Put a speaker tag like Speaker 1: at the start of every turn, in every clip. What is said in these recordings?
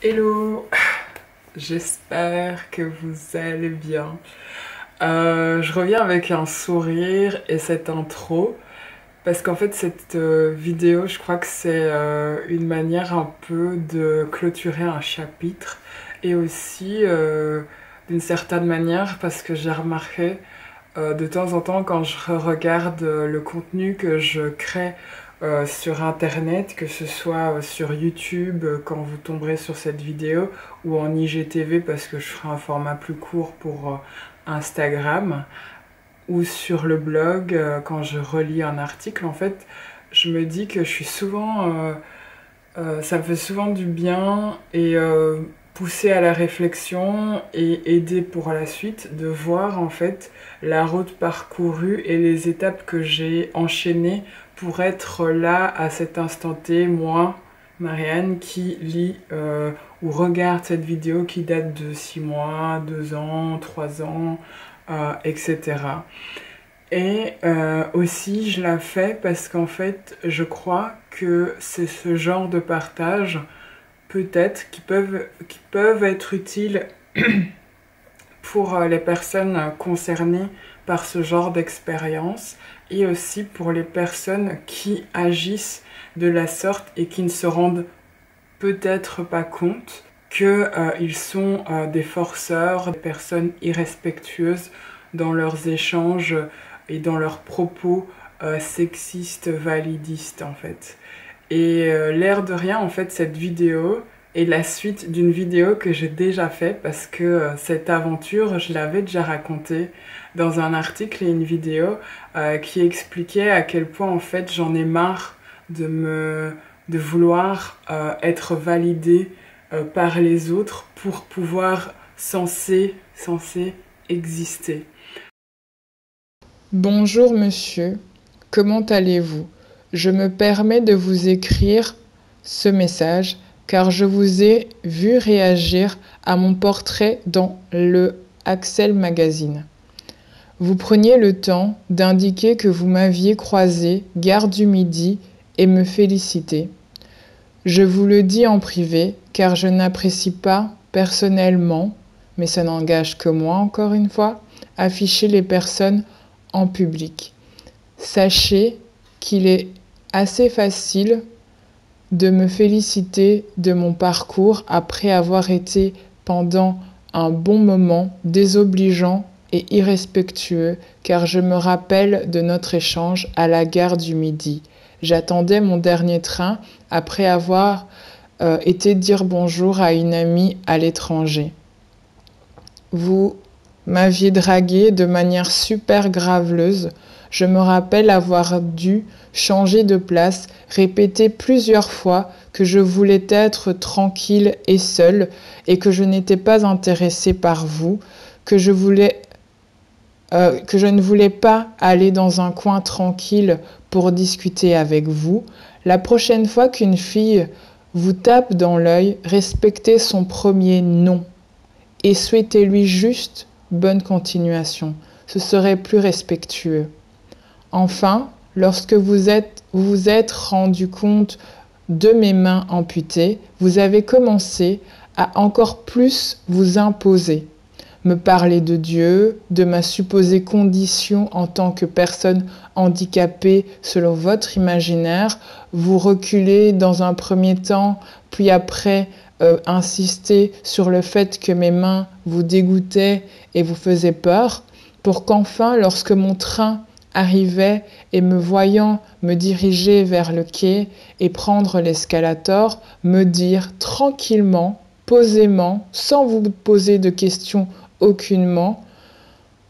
Speaker 1: Hello, j'espère que vous allez bien. Je reviens avec un sourire et cette intro parce qu'en fait cette vidéo, je crois que c'est une manière un peu de clôturer un chapitre et aussi d'une certaine manière parce que j'ai remarqué de temps en temps quand je regarde le contenu que je crée sur Internet, que ce soit sur YouTube quand vous tomberez sur cette vidéo ou en IGTV parce que je ferai un format plus court pour Instagram ou sur le blog quand je relis un article, en fait, je me dis que je suis souvent ça me fait souvent du bien et pousser à la réflexion et aider pour la suite de voir en fait la route parcourue et les étapes que j'ai enchaînées pour être là à cet instant T, moi, Marianne, qui lit ou regarde cette vidéo qui date de 6 mois, 2 ans, 3 ans, etc. Et aussi, je la fais parce qu'en fait, je crois que c'est ce genre de partage, peut-être, qui peuvent être utiles pour les personnes concernées par ce genre d'expérience et aussi pour les personnes qui agissent de la sorte et qui ne se rendent peut-être pas compte qu'ils sont des forceurs, des personnes irrespectueuses dans leurs échanges et dans leurs propos sexistes, validistes en fait. Et l'air de rien, en fait, cette vidéo est la suite d'une vidéo que j'ai déjà faite parce que cette aventure, je l'avais déjà racontée dans un article et une vidéo qui expliquait à quel point, en fait, j'en ai marre de vouloir être validée par les autres pour pouvoir censé exister.
Speaker 2: Bonjour monsieur, comment allez-vous? Je me permets de vous écrire ce message car je vous ai vu réagir à mon portrait dans le Axel Magazine. Vous preniez le temps d'indiquer que vous m'aviez croisé gare du Midi et me féliciter. Je vous le dis en privé car je n'apprécie pas personnellement, mais ça n'engage que moi encore une fois, afficher les personnes en public. Sachez qu'il est assez facile de me féliciter de mon parcours après avoir été pendant un bon moment désobligeant et irrespectueux car je me rappelle de notre échange à la gare du Midi. J'attendais mon dernier train après avoir été dire bonjour à une amie à l'étranger. Vous m'aviez dragué de manière super graveleuse. Je me rappelle avoir dû changer de place, répéter plusieurs fois que je voulais être tranquille et seule et que je n'étais pas intéressée par vous, que je ne voulais pas aller dans un coin tranquille pour discuter avec vous. La prochaine fois qu'une fille vous tape dans l'œil, respectez son premier nom et souhaitez-lui juste bonne continuation. Ce serait plus respectueux. Enfin, lorsque vous vous êtes rendu compte de mes mains amputées, vous avez commencé à encore plus vous imposer. Me parler de Dieu, de ma supposée condition en tant que personne handicapée selon votre imaginaire, vous reculez dans un premier temps, puis après insister sur le fait que mes mains vous dégoûtaient et vous faisaient peur, pour qu'enfin, lorsque mon train arrivait et me voyant me diriger vers le quai et prendre l'escalator, me dire tranquillement, posément, sans vous poser de questions aucunement,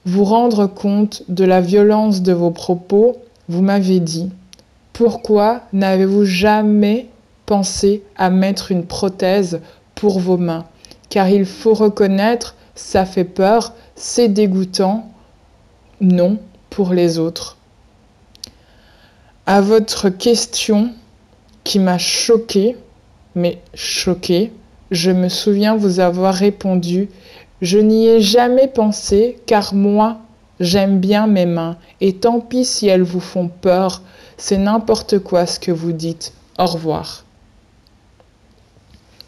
Speaker 2: vous rendre compte de la violence de vos propos, vous m'avez dit « Pourquoi n'avez-vous jamais pensé à mettre une prothèse pour vos mains ? Car il faut reconnaître, ça fait peur, c'est dégoûtant. Non, pour les autres. » À votre question qui m'a choquée, mais choquée, je me souviens vous avoir répondu « Je n'y ai jamais pensé car moi, j'aime bien mes mains et tant pis si elles vous font peur, c'est n'importe quoi ce que vous dites. Au revoir. »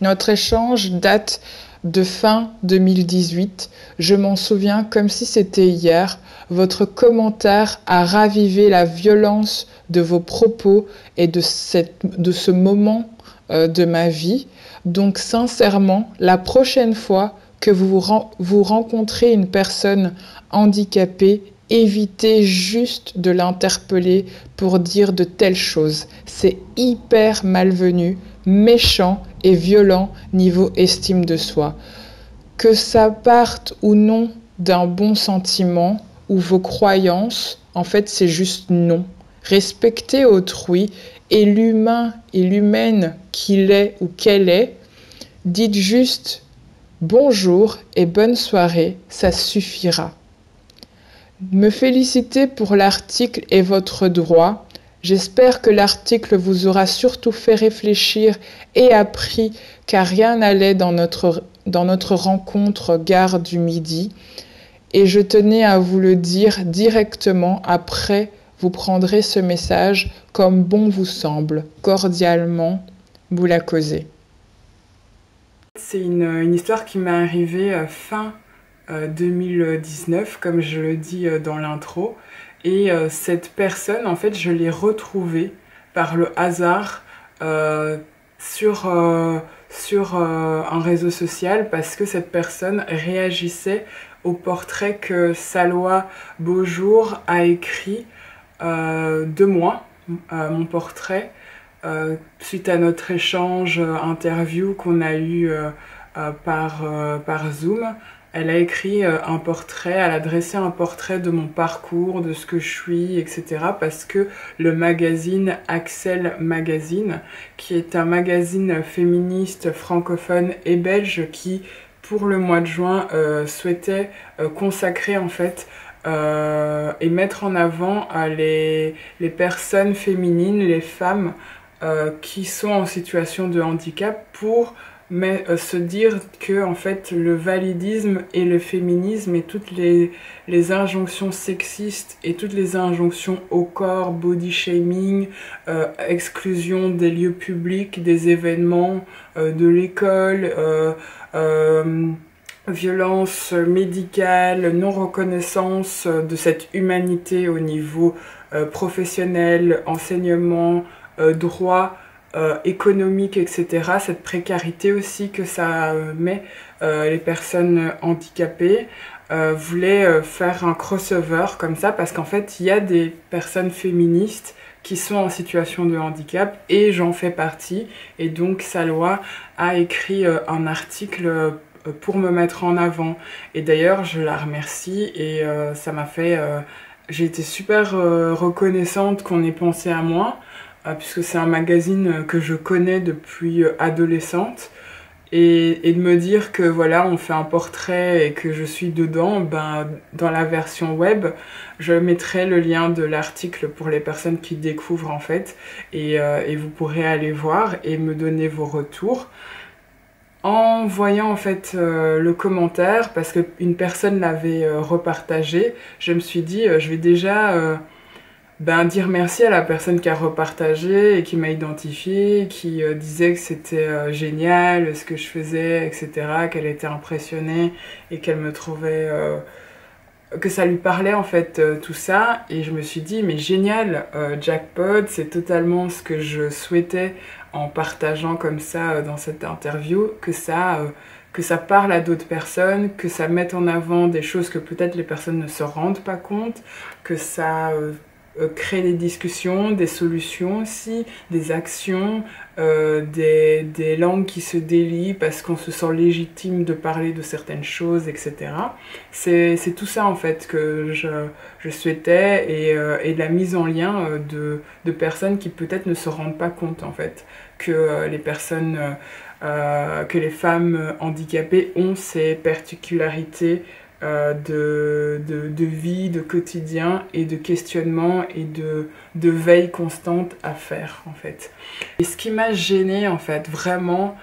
Speaker 2: Notre échange date de fin 2018. Je m'en souviens comme si c'était hier. Votre commentaire a ravivé la violence de vos propos et de ce moment de ma vie. Donc sincèrement, la prochaine fois que vous rencontrez une personne handicapée, évitez juste de l'interpeller pour dire de telles choses. C'est hyper malvenu, méchant et violent niveau estime de soi. Que ça parte ou non d'un bon sentiment ou vos croyances, en fait c'est juste non. Respectez autrui et l'humain et l'humaine qu'il est ou qu'elle est. Dites juste bonjour et bonne soirée, ça suffira. Me féliciter pour l'article est votre droit. J'espère que l'article vous aura surtout fait réfléchir et appris car rien n'allait dans notre rencontre Gare du Midi. Et je tenais à vous le dire directement après, vous prendrez ce message comme bon vous semble. Cordialement, Boula Causé.
Speaker 1: C'est une histoire qui m'est arrivée fin 2019, comme je le dis dans l'intro. Et cette personne, en fait, je l'ai retrouvée par le hasard sur un réseau social parce que cette personne réagissait au portrait que Salwa Beaujour a écrit de moi, mon portrait, suite à notre échange interview qu'on a eu par Zoom. Elle a écrit un portrait, elle a dressé un portrait de mon parcours, de ce que je suis, etc. Parce que le magazine Axel Magazine, qui est un magazine féministe francophone et belge qui, pour le mois de juin, souhaitait consacrer en fait et mettre en avant les personnes féminines, les femmes qui sont en situation de handicap pour se dire que en fait le validisme et le féminisme et toutes les injonctions sexistes et toutes les injonctions au corps, body shaming, exclusion des lieux publics, des événements, de l'école, violence médicale, non-reconnaissance de cette humanité au niveau professionnel, enseignement, droit, économique, etc. Cette précarité aussi que ça met les personnes handicapées. Voulait faire un crossover comme ça parce qu'en fait il y a des personnes féministes qui sont en situation de handicap et j'en fais partie et donc Salwa a écrit un article pour me mettre en avant et d'ailleurs je la remercie et ça m'a fait j'ai été super reconnaissante qu'on ait pensé à moi puisque c'est un magazine que je connais depuis adolescente et de me dire que voilà on fait un portrait et que je suis dedans, ben, dans la version web je mettrai le lien de l'article pour les personnes qui découvrent en fait et vous pourrez aller voir et me donner vos retours. En voyant en fait le commentaire, parce qu'une personne l'avait repartagé, je me suis dit je vais déjà dire merci à la personne qui a repartagé et qui m'a identifié, qui disait que c'était génial ce que je faisais, etc., qu'elle était impressionnée et qu'elle me trouvait que ça lui parlait en fait tout ça et je me suis dit mais génial, jackpot, c'est totalement ce que je souhaitais en partageant comme ça dans cette interview, que ça parle à d'autres personnes, que ça mette en avant des choses que peut-être les personnes ne se rendent pas compte, que ça crée des discussions, des solutions aussi, des actions, des langues qui se délient parce qu'on se sent légitime de parler de certaines choses, etc. C'est tout ça en fait que je souhaitais et de la mise en lien de personnes qui peut-être ne se rendent pas compte en fait que les personnes, que les femmes handicapées ont ces particularités de vie, de quotidien et de questionnement et de veille constante à faire en fait. Et ce qui m'a gênée en fait vraiment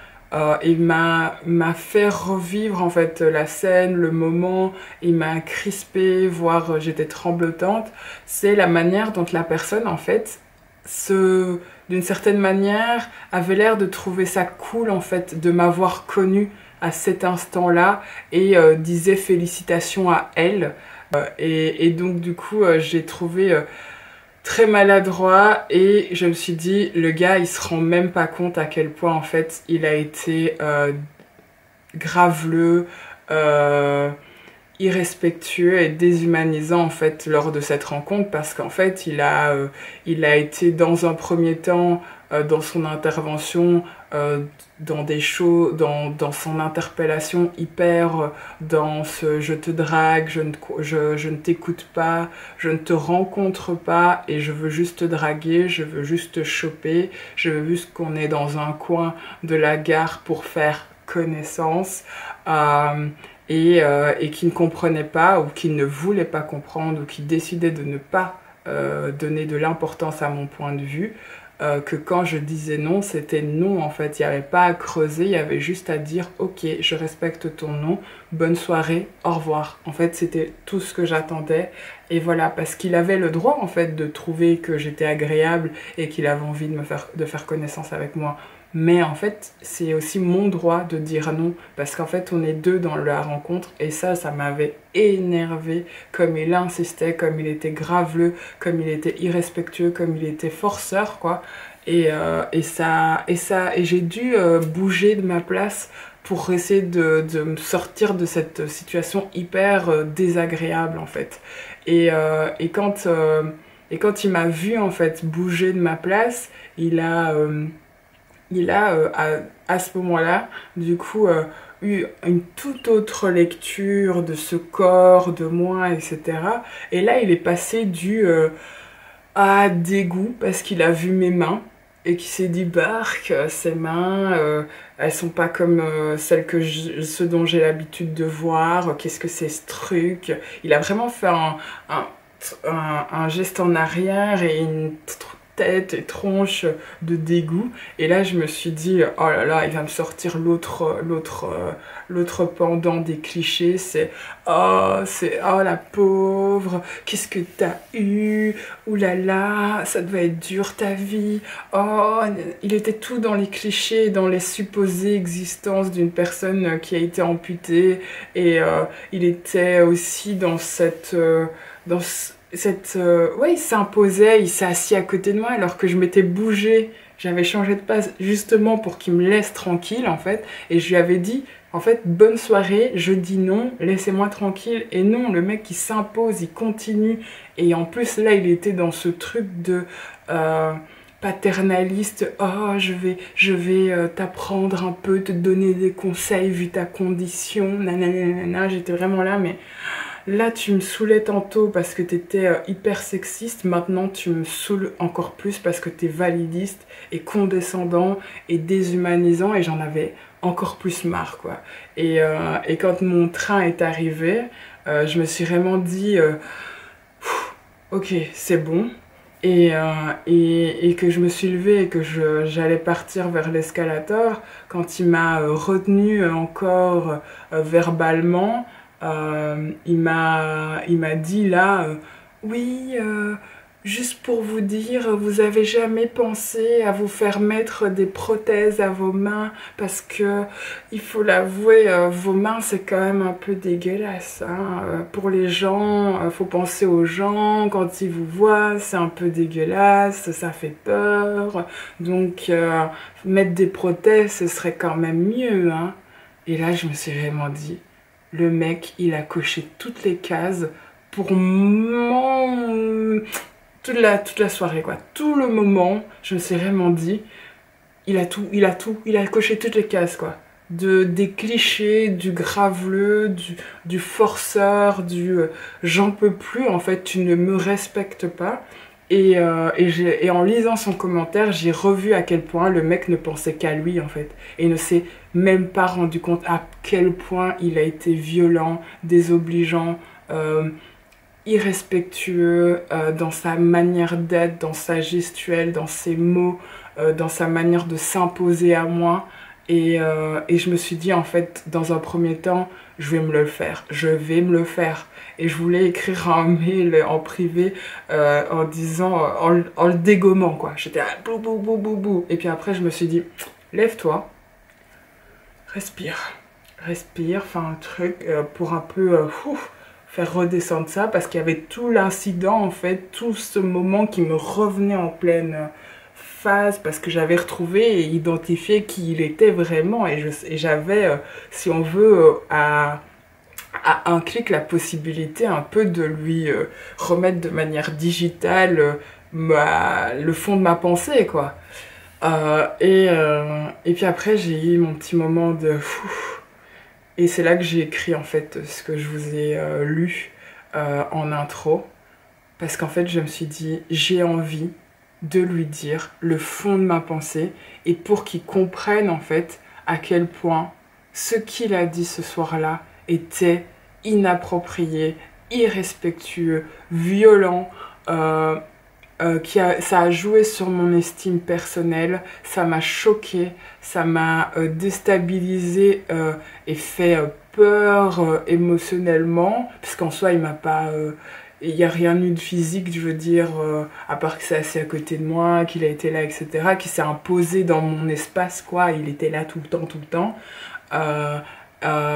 Speaker 1: et m'a fait revivre en fait la scène, le moment, il m'a crispée, voire j'étais tremblotante, c'est la manière dont la personne en fait d'une certaine manière, avait l'air de trouver ça cool en fait de m'avoir connue à cet instant-là et disait félicitations à elle. Et donc du coup, j'ai trouvé très maladroit et je me suis dit, le gars, il se rend même pas compte à quel point en fait il a été graveleux, irrespectueux et déshumanisant en fait lors de cette rencontre parce qu'en fait il a été dans un premier temps dans son intervention dans des shows, dans son interpellation hyper dans ce je te drague, je ne t'écoute pas, je ne te rencontre pas et je veux juste te draguer, je veux juste te choper, je veux juste qu'on est dans un coin de la gare pour faire connaissance. Et qui ne comprenait pas ou qui ne voulait pas comprendre ou qui décidait de ne pas donner de l'importance à mon point de vue, que quand je disais non, c'était non en fait, il n'y avait pas à creuser, il y avait juste à dire ok, je respecte ton non, bonne soirée, au revoir. En fait, c'était tout ce que j'attendais et voilà, parce qu'il avait le droit en fait de trouver que j'étais agréable et qu'il avait envie de faire connaissance avec moi. Mais en fait, c'est aussi mon droit de dire non, parce qu'en fait, on est deux dans la rencontre, et ça m'avait énervé, comme il insistait, comme il était graveleux, comme il était irrespectueux, comme il était forceur, quoi. Et j'ai dû bouger de ma place pour essayer de me sortir de cette situation hyper désagréable, en fait. Et quand il m'a vu, en fait, bouger de ma place, à ce moment-là, du coup, eu une toute autre lecture de ce corps, de moi, etc. Et là, il est passé à dégoût parce qu'il a vu mes mains et qu'il s'est dit, Bark, ces mains, elles sont pas comme ceux dont j'ai l'habitude de voir. Qu'est-ce que c'est ce truc? Il a vraiment fait un geste en arrière et une tête et tronche de dégoût. Et là, je me suis dit, oh là là, il va me sortir l'autre pendant des clichés. C'est oh la pauvre, qu'est-ce que t'as eu? Ouh là là, ça devait être dur ta vie. Oh, il était tout dans les clichés, dans les supposées existences d'une personne qui a été amputée. Et il était aussi dans ouais, il s'imposait, il s'est assis à côté de moi alors que je m'étais bougée. J'avais changé de place justement pour qu'il me laisse tranquille en fait. Et je lui avais dit, en fait, bonne soirée, je dis non, laissez-moi tranquille. Et non, le mec il s'impose, il continue. Et en plus là, il était dans ce truc de paternaliste. Oh, je vais t'apprendre un peu, te donner des conseils vu ta condition. Nanana, j'étais vraiment là, mais... Là, tu me saoulais tantôt parce que t'étais hyper sexiste. Maintenant, tu me saoules encore plus parce que t'es validiste et condescendant et déshumanisant. Et j'en avais encore plus marre, quoi. Et quand mon train est arrivé, je me suis vraiment dit, ok, c'est bon. Et que je me suis levée et que j'allais partir vers l'escalator, quand il m'a retenu encore verbalement, il m'a dit là, oui, juste pour vous dire, vous avez jamais pensé à vous faire mettre des prothèses à vos mains parce que, il faut l'avouer, vos mains c'est quand même un peu dégueulasse, hein. Pour les gens, faut penser aux gens, quand ils vous voient, c'est un peu dégueulasse, ça fait peur, donc mettre des prothèses ce serait quand même mieux, hein. Et là je me suis vraiment dit, le mec, il a coché toutes les cases pour toute la soirée, quoi. Tout le moment, je me suis vraiment dit, il a coché toutes les cases, quoi. Des clichés, du graveleux, du forceur, j'en peux plus, en fait, tu ne me respectes pas. Et en lisant son commentaire, j'ai revu à quel point le mec ne pensait qu'à lui, en fait. Et ne s'est même pas rendu compte à quel point il a été violent, désobligeant, irrespectueux dans sa manière d'être, dans sa gestuelle, dans ses mots, dans sa manière de s'imposer à moi. Et je me suis dit, en fait, dans un premier temps, je vais me le faire. Je vais me le faire. Et je voulais écrire un mail en privé en disant, en le dégommant, quoi. J'étais là, bou, bou, bou, bou, bou. Et puis après, je me suis dit, lève-toi, respire. Respire, fais un truc pour un peu faire redescendre ça. Parce qu'il y avait tout l'incident, en fait, tout ce moment qui me revenait en pleine phase parce que j'avais retrouvé et identifié qui il était vraiment et j'avais, si on veut, à un clic la possibilité un peu de lui remettre de manière digitale le fond de ma pensée, quoi. Et puis après, j'ai eu mon petit moment de fou. Et c'est là que j'ai écrit en fait ce que je vous ai lu en intro. Parce qu'en fait, je me suis dit, j'ai envie de lui dire le fond de ma pensée et pour qu'il comprenne en fait à quel point ce qu'il a dit ce soir-là était inapproprié, irrespectueux, violent, ça a joué sur mon estime personnelle, ça m'a choqué, ça m'a déstabilisé et fait peur émotionnellement, parce qu'en soi il m'a pas... il n'y a rien eu de physique, je veux dire, à part que c'est assis à côté de moi, qu'il a été là, etc., qui s'est imposé dans mon espace, quoi. Il était là tout le temps, tout le temps.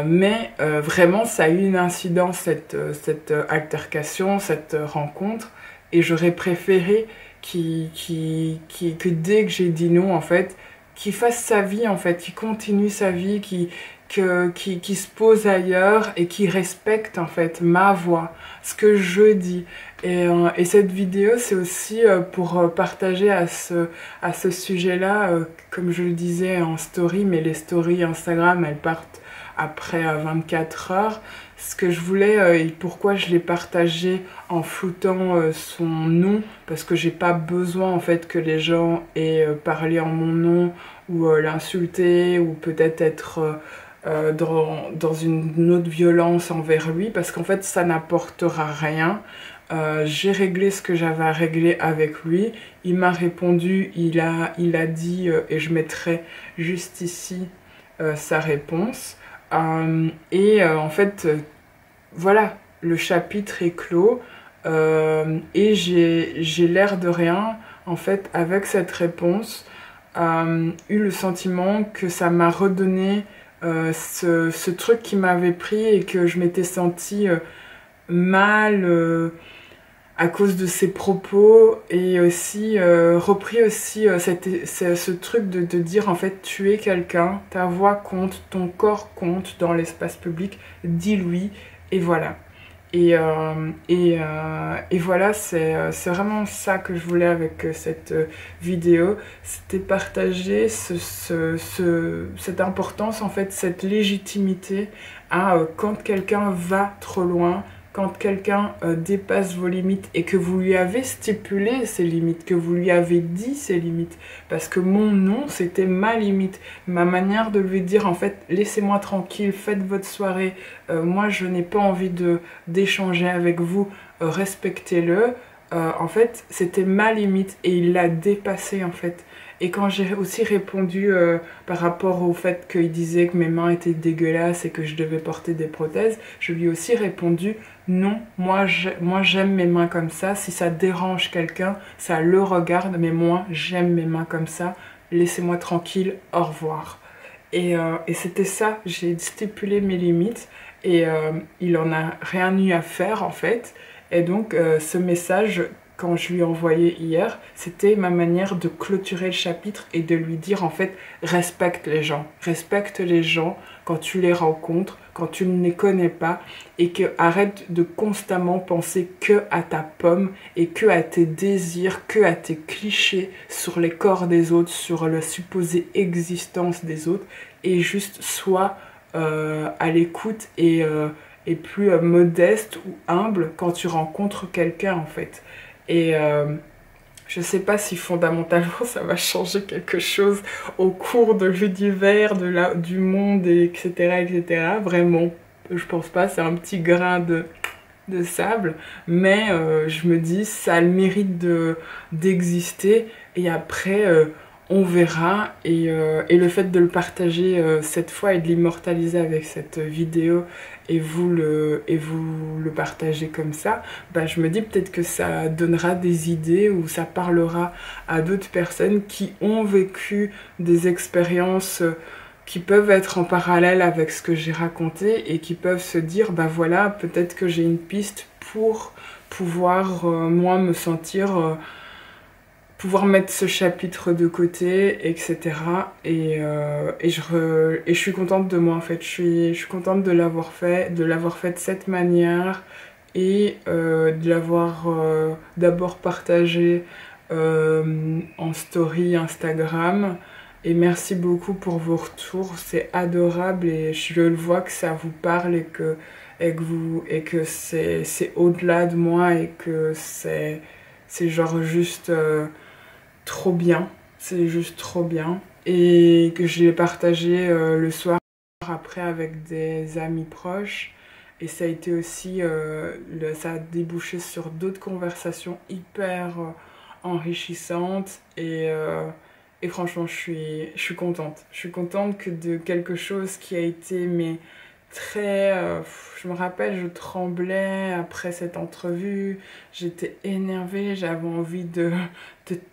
Speaker 1: Mais vraiment, ça a eu une incidence, cette altercation, cette rencontre. Et j'aurais préféré que dès que j'ai dit non, en fait, qu'il fasse sa vie, en fait, qu'il continue sa vie, qu'il se pose ailleurs et qui respecte en fait ma voix, ce que je dis. Et cette vidéo, c'est aussi pour partager à ce sujet-là, comme je le disais en story, mais les stories Instagram, elles partent après 24 heures. Ce que je voulais et pourquoi je l'ai partagé en floutant son nom, parce que j'ai pas besoin en fait que les gens aient parlé en mon nom ou l'insulter ou peut-être être dans une autre violence envers lui, parce qu'en fait ça n'apportera rien. J'ai réglé ce que j'avais à régler avec lui, il m'a répondu, il a dit et je mettrai juste ici sa réponse en fait voilà, le chapitre est clos et j'ai l'air de rien en fait avec cette réponse eu le sentiment que ça m'a redonné ce truc qui m'avait pris et que je m'étais sentie mal à cause de ses propos et aussi repris aussi ce truc de dire en fait tu es quelqu'un, ta voix compte, ton corps compte dans l'espace public, dis-lui et voilà. Et voilà, c'est vraiment ça que je voulais avec cette vidéo. C'était partager cette importance, en fait, cette légitimité à quand quelqu'un va trop loin, quand quelqu'un dépasse vos limites et que vous lui avez stipulé ses limites, que vous lui avez dit ses limites. Parce que mon nom, c'était ma limite. Ma manière de lui dire, en fait, laissez-moi tranquille, faites votre soirée. Moi, je n'ai pas envie d'échanger avec vous. Respectez-le. En fait, c'était ma limite et il l'a dépassée, en fait. Et quand j'ai aussi répondu par rapport au fait qu'il disait que mes mains étaient dégueulasses et que je devais porter des prothèses, je lui ai aussi répondu non, moi j'aime mes mains comme ça, si ça dérange quelqu'un, ça le regarde, mais moi j'aime mes mains comme ça, laissez-moi tranquille, au revoir. Et c'était ça, j'ai stipulé mes limites et il en a rien eu à faire en fait. Et donc ce message, quand je lui ai envoyé hier, c'était ma manière de clôturer le chapitre et de lui dire en fait respecte les gens quand tu les rencontres, quand tu ne les connais pas et que arrête de constamment penser que à ta pomme et que à tes désirs, que à tes clichés sur les corps des autres, sur la supposée existence des autres et juste sois à l'écoute et plus modeste ou humble quand tu rencontres quelqu'un en fait. Et je sais pas si fondamentalement ça va changer quelque chose au cours de l'univers, du monde, etc., etc. Vraiment, je pense pas, c'est un petit grain de sable. Mais je me dis, ça a le mérite d'exister. Et après, on verra. Et le fait de le partager cette fois et de l'immortaliser avec cette vidéo et vous le partagez comme ça, bah, je me dis peut-être que ça donnera des idées ou ça parlera à d'autres personnes qui ont vécu des expériences qui peuvent être en parallèle avec ce que j'ai raconté et qui peuvent se dire, bah voilà, peut-être que j'ai une piste pour pouvoir, moi, me sentir, pouvoir mettre ce chapitre de côté, etc. Et je suis contente de moi, en fait. Je suis contente de l'avoir fait de cette manière et de l'avoir d'abord partagé en story Instagram. Et merci beaucoup pour vos retours, c'est adorable et je le vois que ça vous parle et que c'est au-delà de moi et que c'est genre juste trop bien, c'est juste trop bien. Et que je l'ai partagé le soir après avec des amis proches. Et ça a été aussi, ça a débouché sur d'autres conversations hyper enrichissantes. Et franchement, je suis contente. Je suis contente que de quelque chose qui a été mais très... je me rappelle, je tremblais après cette entrevue. J'étais énervée, j'avais envie de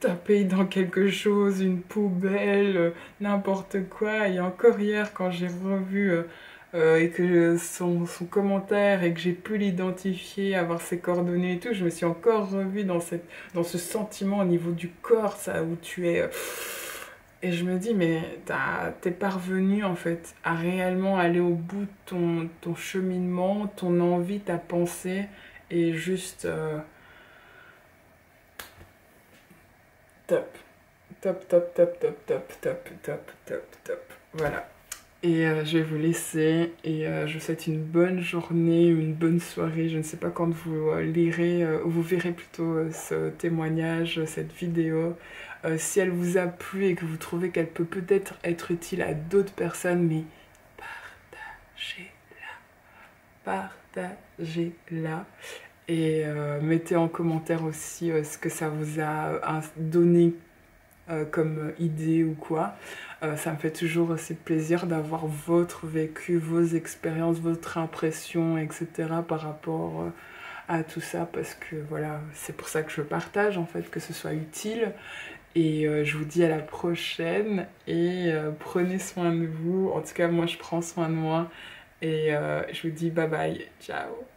Speaker 1: taper dans quelque chose, une poubelle, n'importe quoi. Et encore hier, quand j'ai revu et que son commentaire et que j'ai pu l'identifier, avoir ses coordonnées et tout, je me suis encore revue dans ce sentiment au niveau du corps, ça, où tu es... et je me dis, mais t'es parvenu en fait à réellement aller au bout de ton cheminement, ton envie, ta pensée, et juste top. Top, top, top, top, top, top, top, top, top. Voilà. Et je vais vous laisser et je vous souhaite une bonne journée, une bonne soirée. Je ne sais pas quand vous lirez, ou vous verrez plutôt ce témoignage, cette vidéo. Si elle vous a plu et que vous trouvez qu'elle peut peut-être être utile à d'autres personnes, mais partagez-la. Et mettez en commentaire aussi ce que ça vous a donné comme idée ou quoi. Ça me fait toujours aussi plaisir d'avoir votre vécu, vos expériences, votre impression, etc. par rapport à tout ça parce que voilà, c'est pour ça que je partage en fait, que ce soit utile. Et je vous dis à la prochaine et prenez soin de vous. En tout cas, moi je prends soin de moi et je vous dis bye bye, ciao.